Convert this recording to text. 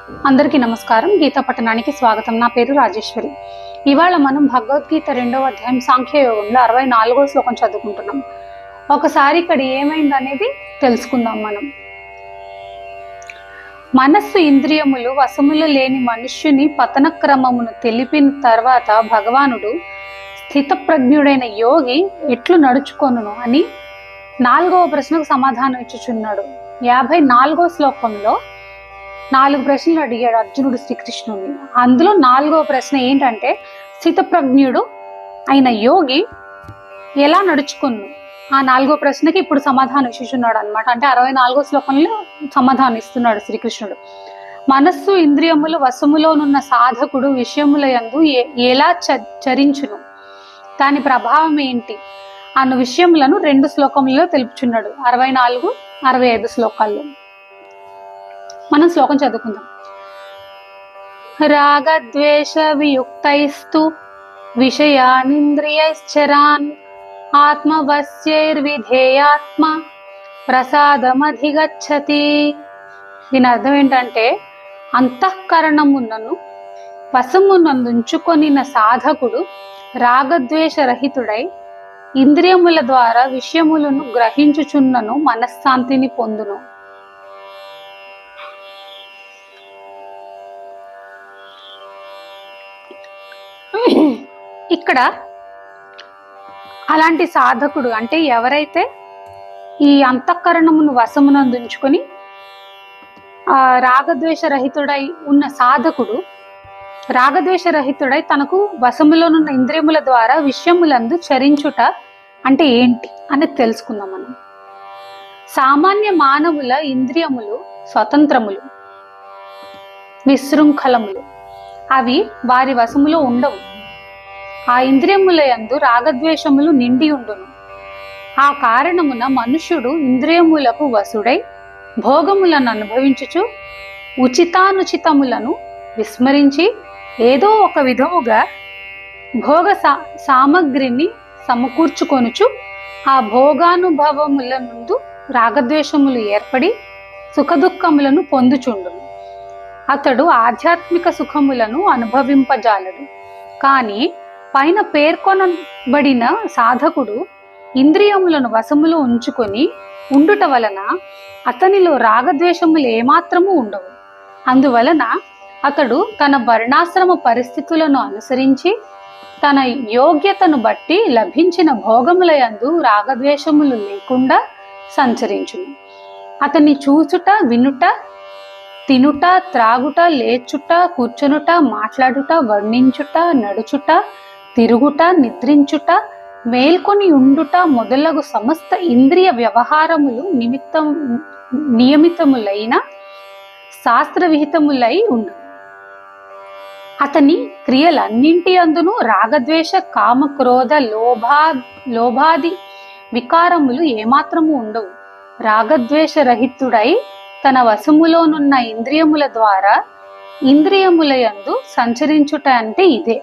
అందరికీ నమస్కారం. గీతా పఠనానికి స్వాగతం. నా పేరు రాజేశ్వరి. ఇవాళ మనం భగవద్గీత 2వ అధ్యాయం సాంఖ్యయోగంలో 64వ శ్లోకం చదువుకుంటున్నాం. ఒకసారి ఇక్కడ ఏమైందనేది తెలుసుకుందాం. మనస్సు ఇంద్రియములు వశములు లేని మనుష్యుని పతన క్రమమును తెలిపిన తర్వాత భగవానుడు స్థితప్రజ్ఞుడైన యోగి ఎట్లు నడుచుకొనును అని 4వ ప్రశ్నకు సమాధానం ఇచ్చుచున్నాడు. 54వ శ్లోకంలో 4 ప్రశ్నలు అడిగాడు అర్జునుడు శ్రీకృష్ణుని. అందులో 4వ ప్రశ్న ఏంటంటే, స్థితప్రజ్ఞుడు అయిన యోగి ఎలా నడుచుకును? ఆ 4వ ప్రశ్నకి ఇప్పుడు సమాధానం ఇచ్చుచున్నాడు అనమాట. అంటే 64వ శ్లోకంలో సమాధానం ఇస్తున్నాడు శ్రీకృష్ణుడు. మనస్సు ఇంద్రియములు వశములోనున్న సాధకుడు విషయముల యందు ఎలా చరించును, దాని ప్రభావం ఏంటి అన్న విషయములను 2 శ్లోకములలో తెలుపుచున్నాడు. 64, 65 శ్లోకాల్లో మనం శ్లోకం చదువుకుందాం. రాగద్వేష వియుక్తైస్తు విషయానింద్రియైశ్చరాన్ ఆత్మవశ్యైర్విధేయాత్మ ప్రసాదమధిగచ్చతి. దీని అర్థం ఏంటంటే, అంతఃకరణమునను వశమునందుంచుకొనిన సాధకుడు రాగద్వేష రహితుడై ఇంద్రియముల ద్వారా విషయములను గ్రహించుచున్నను మనశ్శాంతిని పొందును. ఇక్కడ అలాంటి సాధకుడు అంటే ఎవరైతే ఈ అంతఃకరణమును వశమునందుంచుకొని రాగద్వేష రహితుడై ఉన్న సాధకుడు, రాగద్వేష రహితుడై తనకు వశములోనున్న ఇంద్రియముల ద్వారా విషయములందు చరించుట అంటే ఏంటి అనేది తెలుసుకుందాం మనం. సామాన్య మానవుల ఇంద్రియములు స్వతంత్రములు, విశృంఖలములు. అవి వారి వశములో ఉండవు. ఆ ఇంద్రియముల యందు రాగద్వేషములు నిండి ఉండును. ఆ కారణమున మనుష్యుడు ఇంద్రియములకు వశుడై భోగములను అనుభవించుచు ఉచితానుచితములను విస్మరించి ఏదో ఒక విధముగా భోగ సామగ్రిని సమకూర్చుకొనుచు ఆ భోగానుభవముల నుండి రాగద్వేషములు ఏర్పడి సుఖదుఖములను పొందుచుండును. అతడు ఆధ్యాత్మిక సుఖములను అనుభవింపజాలడు. కానీ పైన పేర్కొనబడిన సాధకుడు ఇంద్రియములను వశములో ఉంచుకొని ఉండుట వలన అతనిలో రాగద్వేషములు ఏమాత్రము ఉండవు. అందువలన అతడు తన వర్ణాశ్రమ పరిస్థితులను అనుసరించి తన యోగ్యతను బట్టి లభించిన భోగముల యందు రాగద్వేషములు లేకుండా సంచరించును. అతన్ని చూచుట, వినుట, తినుట, త్రాగుట, లేచుట, కూర్చునుట, మాట్లాడుట, వర్ణించుట, నడుచుట, తిరుగుట, నిద్రించుట, మేల్కొని ఉండుట మొదలగు సమస్త ఇంద్రియ వ్యవహారములు నియమితములైన శాస్త్ర విహితములై ఉండు. అతని క్రియలన్నింటి అందును రాగద్వేష కామ క్రోధ లోభాది వికారములు ఏమాత్రము ఉండవు. రాగద్వేష రహితుడై తన వశములోనున్న ఇంద్రియముల ద్వారా ఇంద్రియముల యందు సంచరించుట అంటే ఇదే.